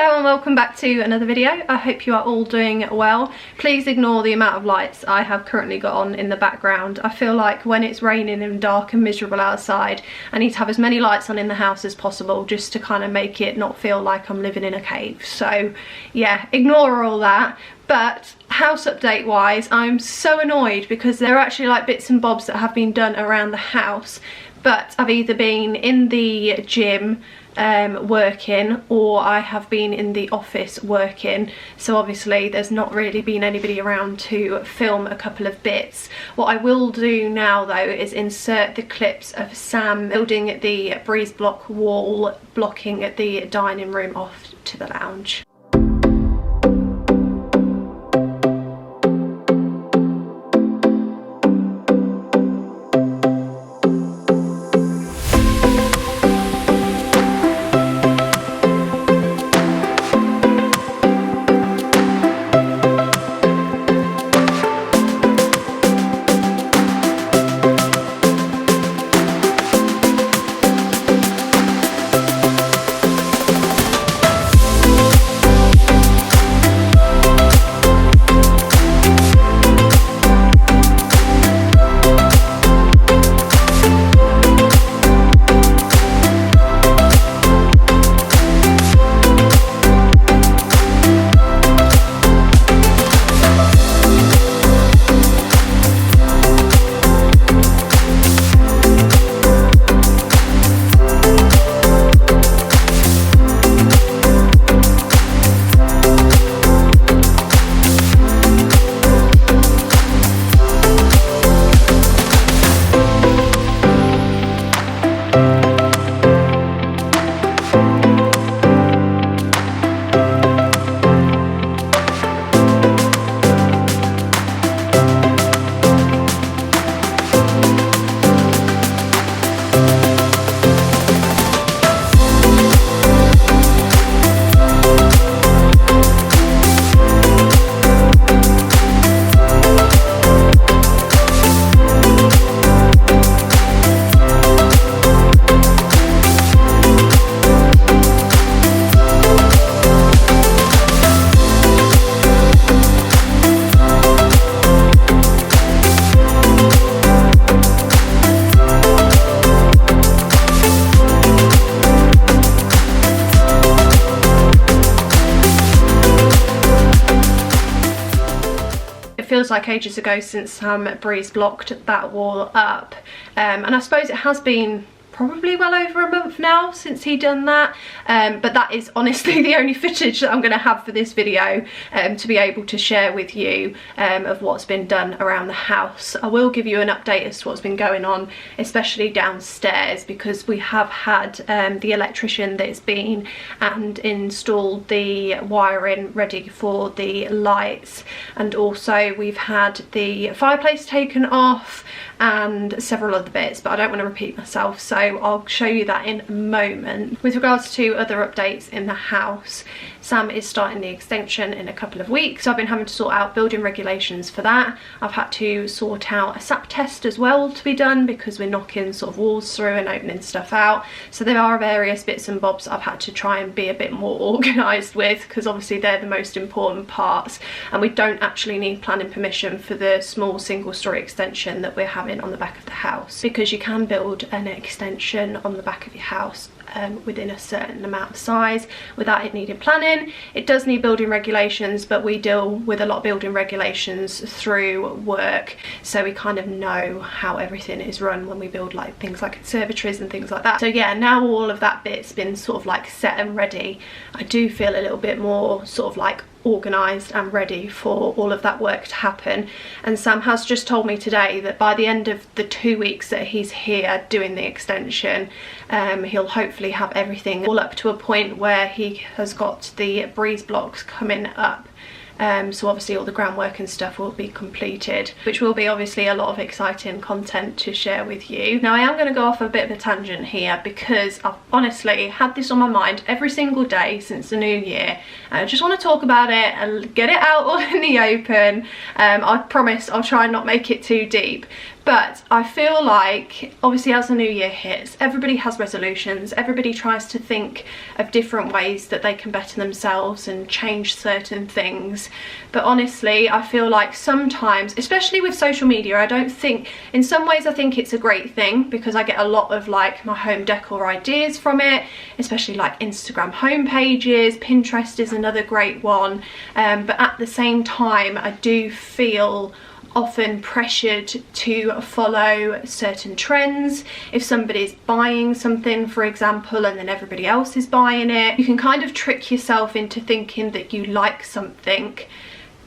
Hello and welcome back to another video. I hope you are all doing well. Please ignore the amount of lights I have currently got on in the background. I feel like when it's raining and dark and miserable outside, I need to have as many lights on in the house as possible just to kind of make it not feel like I'm living in a cave. So yeah, ignore all that. But house update wise, I'm so annoyed because there are actually like bits and bobs that have been done around the house, but I've either been in the gym working, or I have been in the office working, so obviously there's not really been anybody around to film a couple of bits. What I will do now though is insert the clips of Sam building the breeze block wall blocking the dining room off to the lounge. Feels like ages ago since Sam breeze blocked that wall up, and I suppose it has been probably well over a month now since he done that, but that is honestly the only footage that I'm going to have for this video to be able to share with you of what's been done around the house. I will give you an update as to what's been going on, especially downstairs, because we have had the electrician that's been and installed the wiring ready for the lights, and also we've had the fireplace taken off and several other bits, but I don't want to repeat myself, so I'll show you that in a moment. With regards to other updates in the house, Sam is starting the extension in a couple of weeks, so I've been having to sort out building regulations for that. I've had to sort out a SAP test as well to be done because we're knocking sort of walls through and opening stuff out, so there are various bits and bobs I've had to try and be a bit more organised with, because obviously they're the most important parts, and we don't actually need planning permission for the small single story extension that we're having on the back of the house, because you can build an extension on the back of your house within a certain amount of size without it needing planning. It does need building regulations, but we deal with a lot of building regulations through work, so we kind of know how everything is run when we build like things like conservatories and things like that. So yeah, now all of that bit's been sort of like set and ready, I do feel a little bit more sort of like organised and ready for all of that work to happen. And Sam has just told me today that by the end of the 2 weeks that he's here doing the extension, he'll hopefully have everything all up to a point where he has got the breeze blocks coming up. So obviously all the groundwork and stuff will be completed, which will be obviously a lot of exciting content to share with you. Now I am going to go off a bit of a tangent here because I've honestly had this on my mind every single day since the new year, and I just want to talk about it and get it out all in the open. I promise I'll try and not make it too deep, But I feel like, obviously as the new year hits, everybody has resolutions, everybody tries to think of different ways that they can better themselves and change certain things. But honestly, I feel like sometimes, especially with social media, I don't think, in some ways I think it's a great thing because I get a lot of like my home decor ideas from it, especially like Instagram home pages. Pinterest is another great one, but at the same time I do feel often pressured to follow certain trends. If somebody's buying something, for example, and then everybody else is buying it, you can kind of trick yourself into thinking that you like something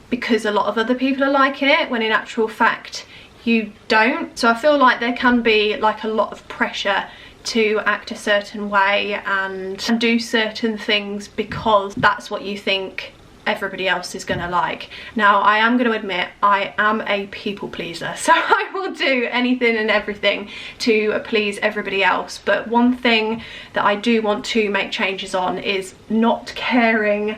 because a lot of other people are liking it, when in actual fact you don't. So I feel like there can be like a lot of pressure to act a certain way and do certain things because that's what you think everybody else is gonna like. Now, I am going to admit I am a people pleaser, so I will do anything and everything to please everybody else, but one thing that I do want to make changes on is not caring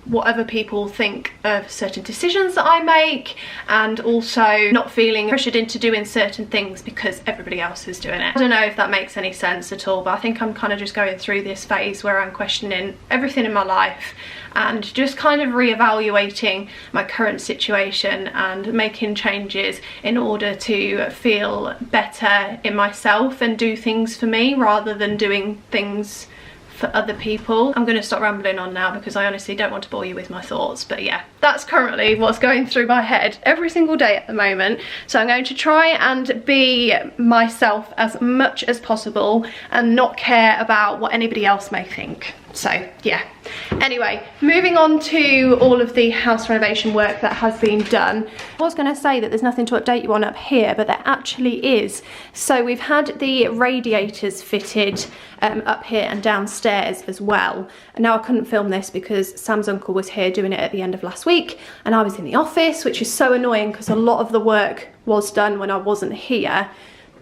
what other people think of certain decisions that I make, and also not feeling pressured into doing certain things because everybody else is doing it. I don't know if that makes any sense at all, but I think I'm kind of just going through this phase where I'm questioning everything in my life and just kind of re-evaluating my current situation and making changes in order to feel better in myself and do things for me rather than doing things for other people. I'm going to stop rambling on now because I honestly don't want to bore you with my thoughts, but yeah, that's currently what's going through my head every single day at the moment. So I'm going to try and be myself as much as possible and not care about what anybody else may think. So yeah, anyway, moving on to all of the house renovation work that has been done. I was going to say that there's nothing to update you on up here, but there actually is. So we've had the radiators fitted up here and downstairs as well. And now I couldn't film this because Sam's uncle was here doing it at the end of last week and I was in the office, which is so annoying because a lot of the work was done when I wasn't here.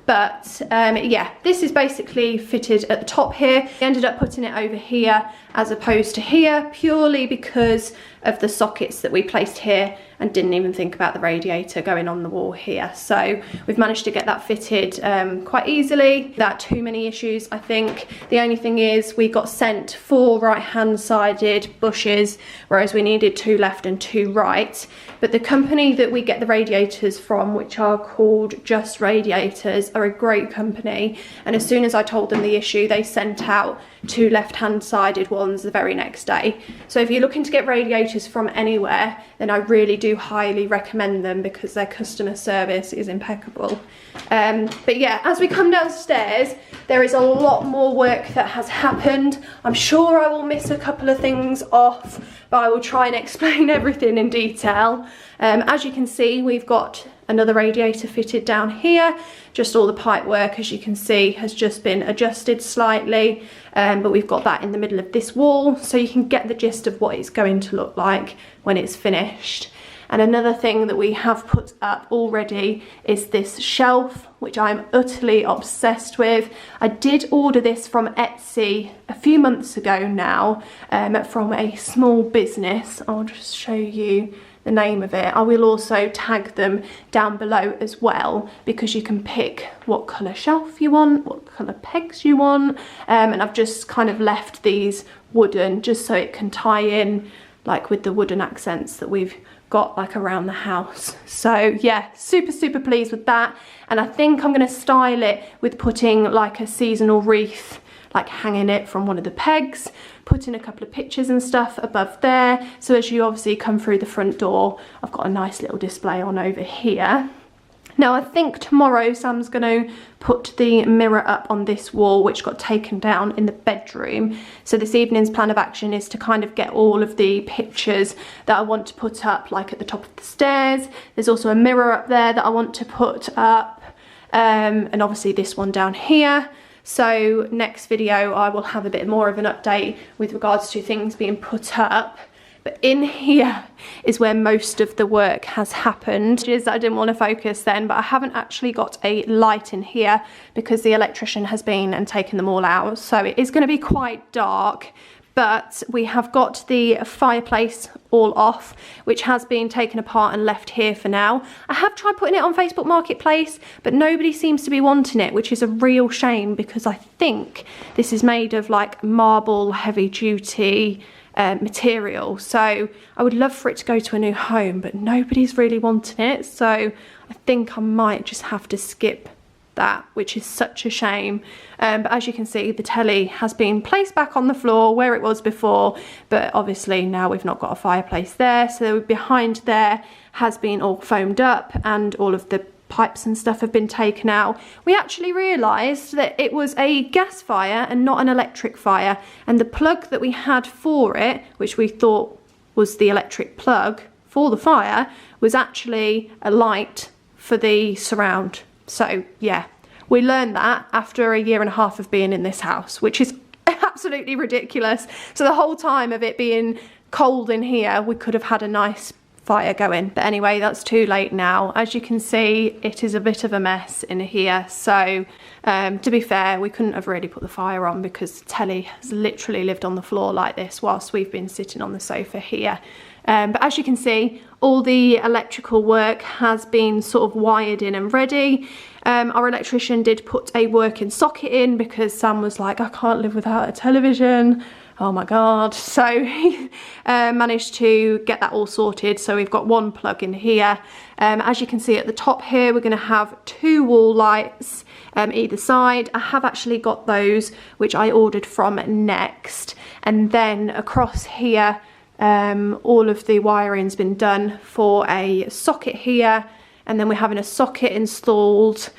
But yeah, this is basically fitted at the top here. I ended up putting it over here as opposed to here purely because of the sockets that we placed here and didn't even think about the radiator going on the wall here. So we've managed to get that fitted quite easily without too many issues, I think. The only thing is we got sent 4 right-hand sided bushes, whereas we needed 2 left and 2 right. But the company that we get the radiators from, which are called Just Radiators, are a great company. And as soon as I told them the issue, they sent out 2 left-hand sided ones the very next day. So if you're looking to get radiators from anywhere, then I really do highly recommend them because their customer service is impeccable. But yeah, as we come downstairs, there is a lot more work that has happened. I'm sure I will miss a couple of things off, but I will try and explain everything in detail. As you can see, we've got another radiator fitted down here. Just all the pipe work, as you can see, has just been adjusted slightly, but we've got that in the middle of this wall, so you can get the gist of what it's going to look like when it's finished. And another thing that we have put up already is this shelf, which I'm utterly obsessed with. I did order this from Etsy a few months ago now, from a small business. I'll just show you the name of it. I will also tag them down below as well, because you can pick what colour shelf you want, what colour pegs you want, and I've just kind of left these wooden just so it can tie in like with the wooden accents that we've got like around the house. So yeah, super pleased with that, and I think I'm going to style it with putting like a seasonal wreath, like hanging it from one of the pegs, putting a couple of pictures and stuff above there, so as you obviously come through the front door, I've got a nice little display on over here. Now I think tomorrow Sam's going to put the mirror up on this wall, which got taken down in the bedroom. So this evening's plan of action is to kind of get all of the pictures that I want to put up, like at the top of the stairs. There's also a mirror up there that I want to put up, and obviously this one down here. So next video I will have a bit more of an update with regards to things being put up. But in here is where most of the work has happened. I didn't want to focus then, but I haven't actually got a light in here because the electrician has been and taken them all out. So it is going to be quite dark, but we have got the fireplace all off, which has been taken apart and left here for now. I have tried putting it on Facebook Marketplace, but nobody seems to be wanting it, which is a real shame because I think this is made of like marble, heavy duty material. So I would love for it to go to a new home, but nobody's really wanting it. So I think I might just have to skip that, which is such a shame. But as you can see, the telly has been placed back on the floor where it was before, but obviously now we've not got a fireplace there, so behind there has been all foamed up and all of the pipes and stuff have been taken out. We actually realised that it was a gas fire and not an electric fire, and the plug that we had for it, which we thought was the electric plug for the fire, was actually a light for the surround. So yeah, we learned that after a year and a half of being in this house, which is absolutely ridiculous. So the whole time of it being cold in here, we could have had a nice fire going. But anyway, that's too late now. As you can see, it is a bit of a mess in here. So to be fair, we couldn't have really put the fire on because the telly has literally lived on the floor like this whilst we've been sitting on the sofa here. But as you can see, all the electrical work has been sort of wired in and ready. Our electrician did put a working socket in because Sam was like, I can't live without a television. Oh my God. So he managed to get that all sorted. So we've got one plug in here. As you can see at the top here, we're going to have 2 wall lights either side. I have actually got those, which I ordered from Next. And then across here, all of the wiring's been done for a socket here, and then we're having a socket installed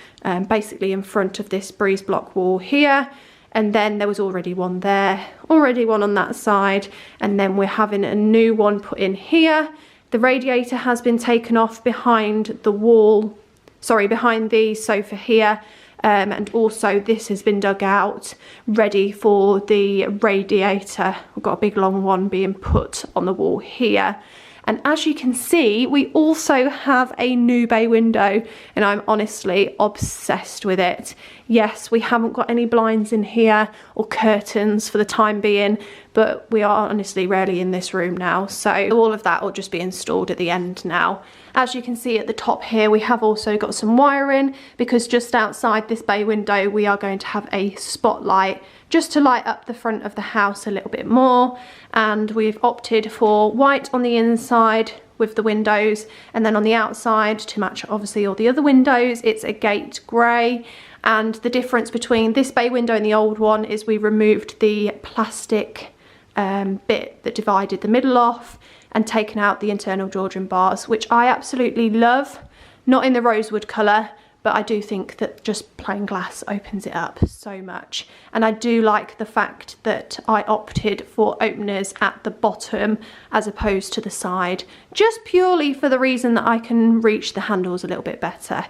basically in front of this breeze block wall here, and then there was already one there, already one on that side, and then we're having a new one put in here. The radiator has been taken off behind the wall, sorry, behind the sofa here. And also this has been dug out, ready for the radiator. We've got a big long one being put on the wall here. And as you can see, we also have a new bay window, and I'm honestly obsessed with it. Yes, we haven't got any blinds in here or curtains for the time being, but we are honestly rarely in this room now. So all of that will just be installed at the end now. As you can see at the top here, we have also got some wiring because just outside this bay window, we are going to have a spotlight just to light up the front of the house a little bit more. And we've opted for white on the inside with the windows, and then on the outside, to match obviously all the other windows, it's a gate grey. And the difference between this bay window and the old one is we removed the plastic bit that divided the middle off and taken out the internal Georgian bars, which I absolutely love. Not in the rosewood colour, but I do think that just plain glass opens it up so much. And I do like the fact that I opted for openers at the bottom as opposed to the side, just purely for the reason that I can reach the handles a little bit better.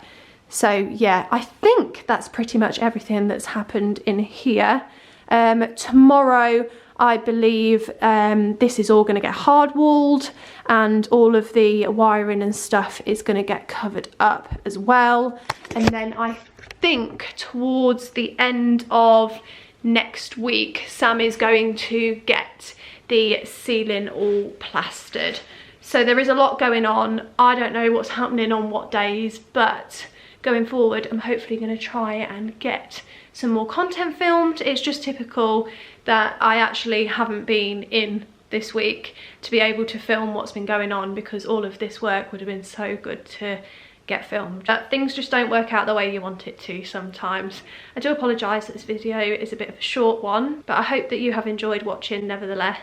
So yeah, I think that's pretty much everything that's happened in here. Tomorrow, I believe this is all going to get hard-walled, and all of the wiring and stuff is going to get covered up as well. And then I think towards the end of next week, Sam is going to get the ceiling all plastered. So there is a lot going on. I don't know what's happening on what days, but going forward, I'm hopefully going to try and get some more content filmed. It's just typical that I actually haven't been in this week to be able to film what's been going on, because all of this work would have been so good to get filmed. But things just don't work out the way you want it to sometimes. I do apologise that this video is a bit of a short one, but I hope that you have enjoyed watching nevertheless.